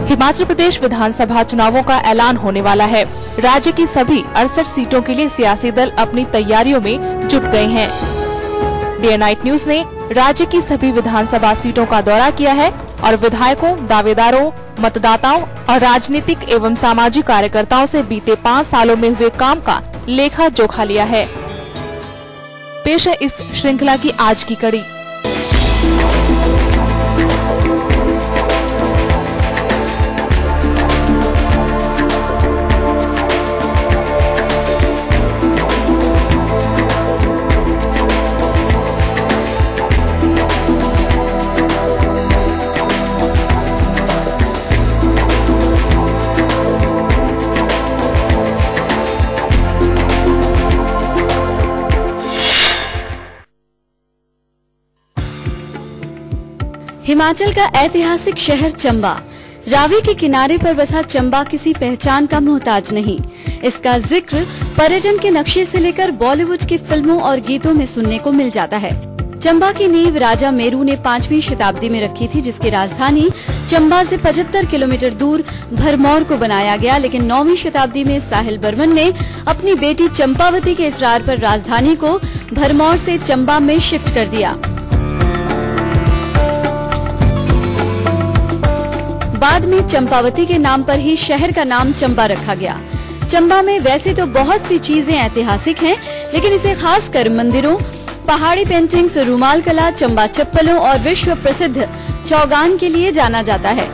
हिमाचल प्रदेश विधानसभा चुनावों का ऐलान होने वाला है। राज्य की सभी 68 सीटों के लिए सियासी दल अपनी तैयारियों में जुट गए हैं। डे नाइट न्यूज ने राज्य की सभी विधानसभा सीटों का दौरा किया है और विधायकों, दावेदारों, मतदाताओं और राजनीतिक एवं सामाजिक कार्यकर्ताओं से बीते 5 सालों में हुए काम का लेखा जोखा लिया है। पेश है इस श्रृंखला की आज की कड़ी। हिमाचल का ऐतिहासिक शहर चंबा। रावी के किनारे पर बसा चंबा किसी पहचान का मोहताज नहीं। इसका जिक्र पर्यटन के नक्शे से लेकर बॉलीवुड की फिल्मों और गीतों में सुनने को मिल जाता है। चंबा की नींव राजा मेरू ने 5वीं शताब्दी में रखी थी, जिसकी राजधानी चंबा से 75 किलोमीटर दूर भरमौर को बनाया गया। लेकिन 9वीं शताब्दी में साहिल बर्मन ने अपनी बेटी चंपावती के इसरार पर राजधानी को भरमौर से चंबा में शिफ्ट कर दिया। बाद में चंपावती के नाम पर ही शहर का नाम चंबा रखा गया। चंबा में वैसे तो बहुत सी चीजें ऐतिहासिक हैं, लेकिन इसे खासकर मंदिरों, पहाड़ी पेंटिंग्स, रुमाल कला, चंबा चप्पलों और विश्व प्रसिद्ध चौगान के लिए जाना जाता है।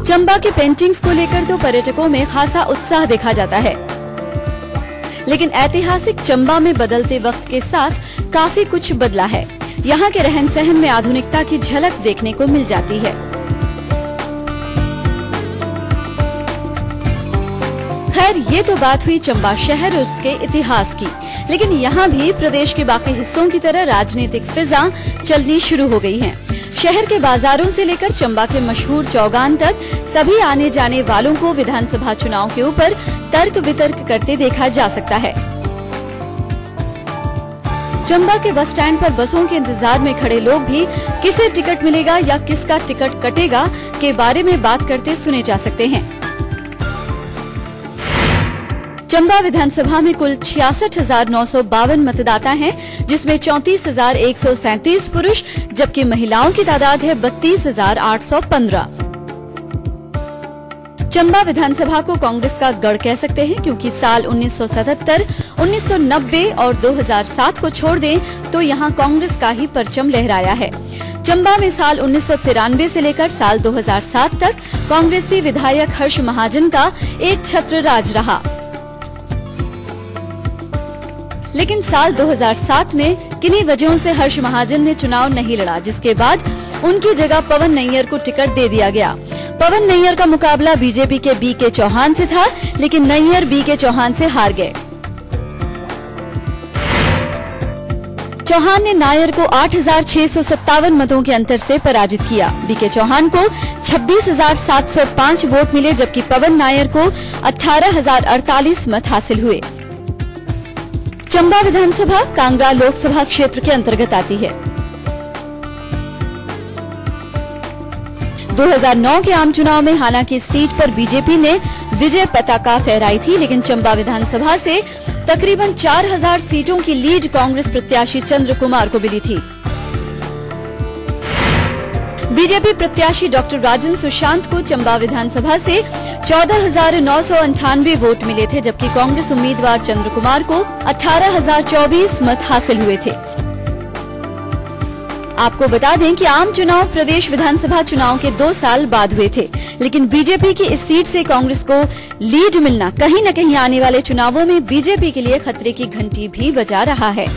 चंबा की पेंटिंग्स को लेकर तो पर्यटकों में खासा उत्साह देखा जाता है, लेकिन ऐतिहासिक चंबा में बदलते वक्त के साथ काफी कुछ बदला है। यहाँ के रहन सहन में आधुनिकता की झलक देखने को मिल जाती है। खैर, ये तो बात हुई चंबा शहर और उसके इतिहास की, लेकिन यहाँ भी प्रदेश के बाकी हिस्सों की तरह राजनीतिक फिजा चलनी शुरू हो गई है। शहर के बाजारों से लेकर चंबा के मशहूर चौगान तक सभी आने जाने वालों को विधानसभा चुनाव के ऊपर तर्क वितर्क करते देखा जा सकता है। चंबा के बस स्टैंड पर बसों के इंतजार में खड़े लोग भी किसे टिकट मिलेगा या किसका टिकट कटेगा के बारे में बात करते सुने जा सकते हैं। चंबा विधानसभा में कुल 66,952 मतदाता हैं, जिसमें 34,137 पुरुष जबकि महिलाओं की तादाद है 32,815। चंबा विधानसभा को कांग्रेस का गढ़ कह सकते हैं, क्योंकि साल 1977, 1990 और 2007 को छोड़ दें तो यहाँ कांग्रेस का ही परचम लहराया है। चंबा में साल 1993 से लेकर साल 2007 तक कांग्रेसी विधायक हर्ष महाजन का एक छत्र राज रहा। लेकिन साल 2007 में किन्हीं वजहों से हर्ष महाजन ने चुनाव नहीं लड़ा, जिसके बाद उनकी जगह पवन नैयर को टिकट दे दिया गया। पवन नैयर का मुकाबला बीजेपी के बीके चौहान से था, लेकिन नैयर बीके चौहान से हार गए। चौहान ने नायर को 8,657 मतों के अंतर से पराजित किया। बीके चौहान को 26,705 वोट मिले, जबकि पवन नायर को 18,048 मत हासिल हुए। चंबा विधानसभा कांगड़ा लोकसभा क्षेत्र के अंतर्गत आती है। 2009 के आम चुनाव में हालांकि इस सीट पर बीजेपी ने विजय पताका फहराई थी, लेकिन चंबा विधानसभा से तकरीबन 4,000 सीटों की लीड कांग्रेस प्रत्याशी चंद्र कुमार को मिली थी। बीजेपी प्रत्याशी डॉक्टर राजन सुशांत को चंबा विधानसभा से 14,998 वोट मिले थे, जबकि कांग्रेस उम्मीदवार चंद्र कुमार को 18,024 मत हासिल हुए थे। आपको बता दें कि आम चुनाव प्रदेश विधानसभा चुनाव के 2 साल बाद हुए थे, लेकिन बीजेपी की इस सीट से कांग्रेस को लीड मिलना कहीं न कहीं आने वाले चुनावों में बीजेपी के लिए खतरे की घंटी भी बजा रहा है।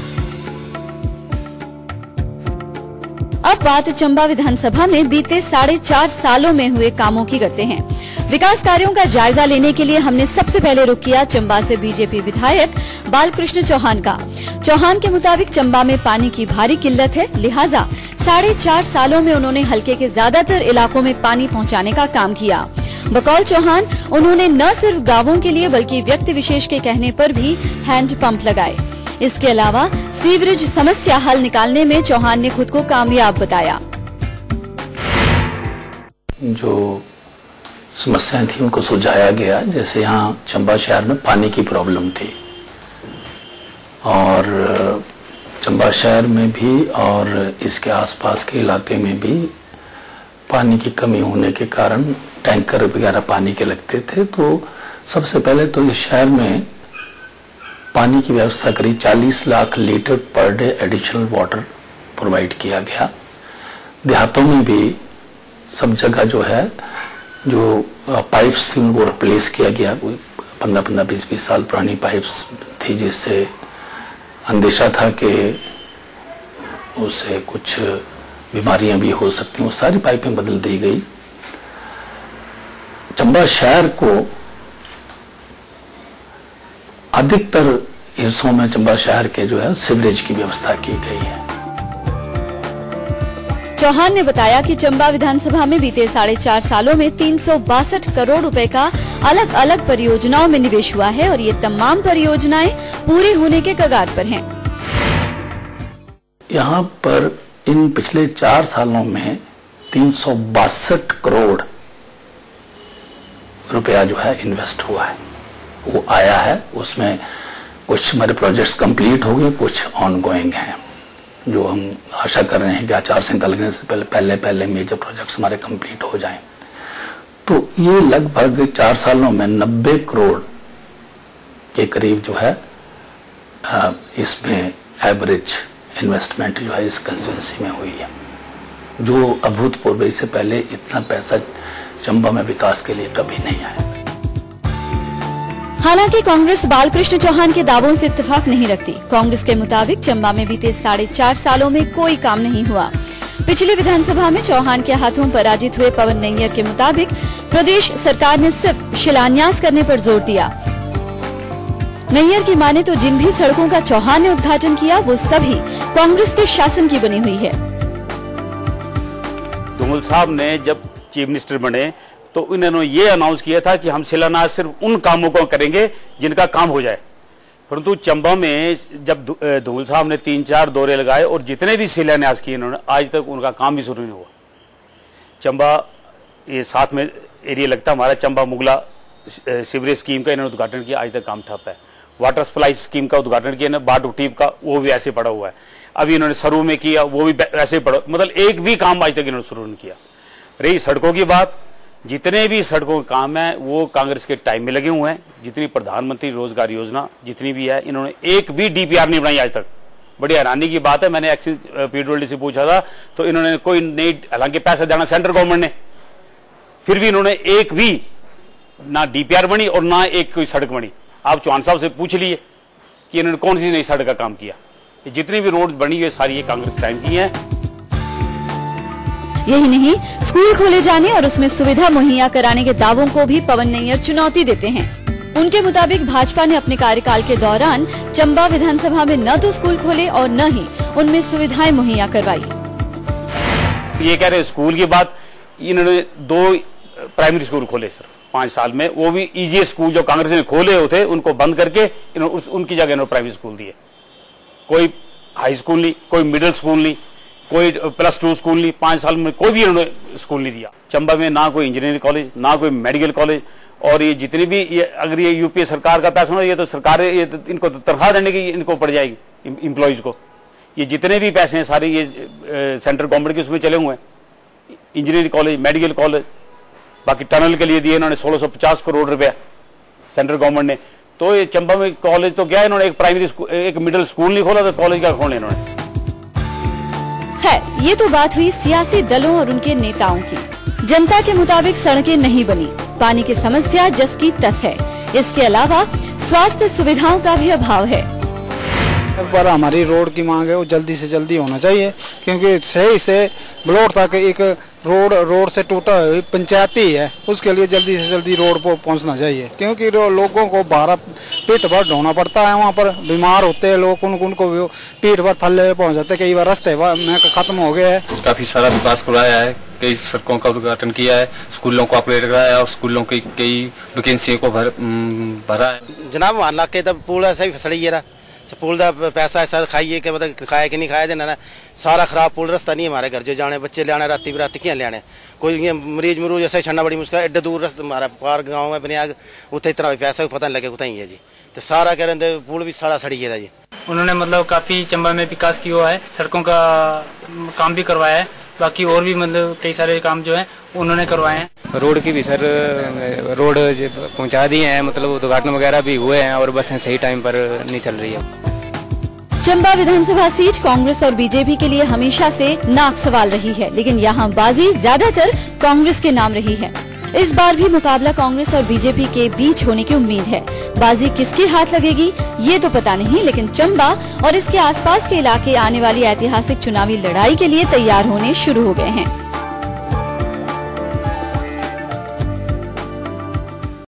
अब बात चंबा विधानसभा में बीते 4.5 सालों में हुए कामों की करते हैं। विकास कार्यों का जायजा लेने के लिए हमने सबसे पहले रुख किया चंबा से बीजेपी विधायक बालकृष्ण चौहान का। चौहान के मुताबिक चंबा में पानी की भारी किल्लत है, लिहाजा 4.5 सालों में उन्होंने हलके के ज्यादातर इलाकों में पानी पहुंचाने का काम किया। बकौल चौहान उन्होंने न सिर्फ गांवों के लिए बल्कि व्यक्ति विशेष के कहने पर भी हैंड पंप लगाए। इसके अलावा सीवरेज समस्या हल निकालने में चौहान ने खुद को कामयाब बताया। जो समस्याएं थी उनको सुलझाया गया। जैसे यहाँ चंबा शहर में पानी की प्रॉब्लम थी और चंबा शहर में भी और इसके आसपास के इलाके में भी पानी की कमी होने के कारण टैंकर वगैरह पानी के लगते थे। तो सबसे पहले तो इस शहर में पानी की व्यवस्था करी। 40 lakh litre per day additional water provide किया गया। देहातों में भी सब जगह जो है जो पाइप्स थी उनको रिप्लेस किया गया। 15-20 साल पुरानी पाइप्स थी जिससे अंदेशा था कि उससे कुछ बीमारियां भी हो सकती हैं। वो सारी पाइपें बदल दी गई। चंबा शहर को अधिकतर हिस्सों में चंबा शहर के जो है सीवरेज की व्यवस्था की गई है। चौहान ने बताया कि चंबा विधानसभा में बीते 4.5 सालों में 362 करोड़ रुपए का अलग अलग परियोजनाओं में निवेश हुआ है और ये तमाम परियोजनाएं पूरी होने के कगार पर हैं। यहाँ पर इन पिछले 4 सालों में 362 करोड़ रुपया जो है इन्वेस्ट हुआ है, वो आया है। उसमें कुछ हमारे प्रोजेक्ट्स कंप्लीट हो गए, कुछ ऑनगोइंग हैं जो हम आशा कर रहे हैं कि आचार संहिता लगने से पहले मेजर प्रोजेक्ट्स हमारे कंप्लीट हो जाएं। तो ये लगभग 4 सालों में 90 करोड़ के करीब जो है इसमें एवरेज इन्वेस्टमेंट जो है इस कंस्टिट्यूएंसी में हुई है, जो अभूतपूर्व। इससे पहले इतना पैसा चंबा में विकास के लिए कभी नहीं आया। हालांकि कांग्रेस बालकृष्ण चौहान के दावों से इत्तेफाक नहीं रखती। कांग्रेस के मुताबिक चंबा में बीते 4.5 सालों में कोई काम नहीं हुआ। पिछली विधानसभा में चौहान के हाथों पराजित हुए पवन नैयर के मुताबिक प्रदेश सरकार ने सिर्फ शिलान्यास करने पर जोर दिया। नैयर की माने तो जिन भी सड़कों का चौहान ने उद्घाटन किया वो सभी कांग्रेस के शासन की बनी हुई है। धूमल साहब ने जब चीफ मिनिस्टर बने तो इन्होंने ये अनाउंस किया था कि हम शिलान्यास सिर्फ उन कामों को करेंगे जिनका काम हो जाए। परंतु चंबा में जब धूमल साहब ने 3-4 दौरे लगाए और जितने भी शिलान्यास किए इन्होंने, आज तक उनका काम भी शुरू नहीं हुआ। चंबा ये साथ में एरिया लगता हमारा, चंबा मुगला सीवरेज स्कीम का इन्होंने उद्घाटन किया, आज तक काम ठप है। वाटर सप्लाई स्कीम का उद्घाटन किया, बाटू टीप का, वो भी ऐसे पड़ा हुआ है। अभी इन्होंने सरू में किया, वो भी ऐसे पड़ा, मतलब एक भी काम आज तक इन्होंने शुरू नहीं किया। रही सड़कों की बात, जितने भी सड़कों के काम है वो कांग्रेस के टाइम में लगे हुए हैं। जितनी प्रधानमंत्री रोजगार योजना जितनी भी है, इन्होंने एक भी डीपीआर नहीं बनाई आज तक। बड़ी हैरानी की बात है। मैंने एक्सिस पीडब्ल्यूडी से पूछा था तो इन्होंने कोई नहीं, हालांकि पैसा देना सेंट्रल गवर्नमेंट ने, फिर भी इन्होंने एक भी ना डीपीआर बनी और ना एक कोई सड़क बनी। आप चौहान साहब से पूछ लिए कि इन्होंने कौन सी नई सड़क का काम किया। जितनी भी रोड बनी है सारी ये कांग्रेस टाइम की है। यही नहीं, स्कूल खोले जाने और उसमें सुविधा मुहैया कराने के दावों को भी पवन नैयर चुनौती देते हैं। उनके मुताबिक भाजपा ने अपने कार्यकाल के दौरान चंबा विधानसभा में न तो स्कूल खोले और न ही उनमें सुविधाएं मुहैया करवाई। ये कह रहे स्कूल की बात, इन्होंने 2 प्राइमरी स्कूल खोले सर 5 साल में, वो भी ईजीएस स्कूल जो कांग्रेस ने खोले होते उनको बंद करके उनकी जगह इन्होंने प्राइमरी स्कूल दिए। कोई हाई स्कूल नहीं, कोई मिडिल स्कूल नहीं, कोई +2 स्कूल नहीं। 5 साल में कोई भी इन्होंने स्कूल नहीं दिया। चंबा में ना कोई इंजीनियरिंग कॉलेज, ना कोई मेडिकल कॉलेज। और ये जितनी भी अगर ये यूपीए सरकार का पैसा हो, ये तो सरकार इनको तनख्वाह देने की इनको पड़ जाएगी एम्प्लॉयज को। ये जितने भी पैसे हैं सारे ये सेंट्रल गवर्नमेंट के उसमें चले हुए हैं। इंजीनियरिंग कॉलेज, मेडिकल कॉलेज, बाकी टनल के लिए दिए इन्होंने 1650 करोड़ रुपया सेंट्रल गवर्नमेंट ने। तो ये चंबा में कॉलेज तो क्या इन्होंने एक प्राइमरी स्कूल, एक मिडिल स्कूल नहीं खोला, तो कॉलेज क्या खोले इन्होंने। खैर, ये तो बात हुई सियासी दलों और उनके नेताओं की। जनता के मुताबिक सड़कें नहीं बनी, पानी की समस्या जस की तस है। इसके अलावा स्वास्थ्य सुविधाओं का भी अभाव है। एक बार हमारी रोड की मांग है वो जल्दी से जल्दी होना चाहिए, क्योंकि सही से ब्लॉक तक एक रोड से टूटा हुई पंचायती है, उसके लिए जल्दी से जल्दी रोड पर पहुंचना चाहिए। क्योंकि लोगों को बाहर पीठ भर ढोना पड़ता है, वहाँ पर बीमार होते हैं लोग, उनको पीठ भर थल्ले पहुँच जाते। कई बार रास्ते में खत्म हो गए हैं। काफी सारा विकास कराया है, कई सड़कों का उद्घाटन किया है, स्कूलों को अपग्रेड कराया और स्कूलों की कई वैकेंसियों को भरा है। जनाब वहाँ के तब पूरा सही फसड़ी पुल का पैसा है सर खाइए के मतलब खाया कि नहीं खाया देना सारा खराब पुल रास्ता नहीं हमारे घर जो जाने बच्चे लिया राती बराती क्या लिया कोई मरीज मरूज ऐसा छड़ना बड़ी मुश्किल एड्डे दूर रास्ता हमारा पार गाँव में बनिया उत्थे इतना भी पैसा भी पता नहीं लगे कुछ ही है जी तो सारा कह रहे पुल भी सारा सड़ी है जी। उन्होंने मतलब काफ़ी चंबा में विकास किया है, सड़कों का काम भी करवाया है, बाकी और भी मतलब कई सारे काम जो है उन्होंने करवाए हैं। रोड की भी सर रोड पहुंचा दिए हैं, मतलब उद्घाटन वगैरह भी हुए हैं और बसें सही टाइम पर नहीं चल रही है। चंबा विधानसभा सीट कांग्रेस और बीजेपी के लिए हमेशा से नाक सवाल रही है, लेकिन यहाँ बाजी ज्यादातर कांग्रेस के नाम रही है। इस बार भी मुकाबला कांग्रेस और बीजेपी के बीच होने की उम्मीद है। बाजी किसके हाथ लगेगी ये तो पता नहीं, लेकिन चंबा और इसके आसपास के इलाके आने वाली ऐतिहासिक चुनावी लड़ाई के लिए तैयार होने शुरू हो गए हैं।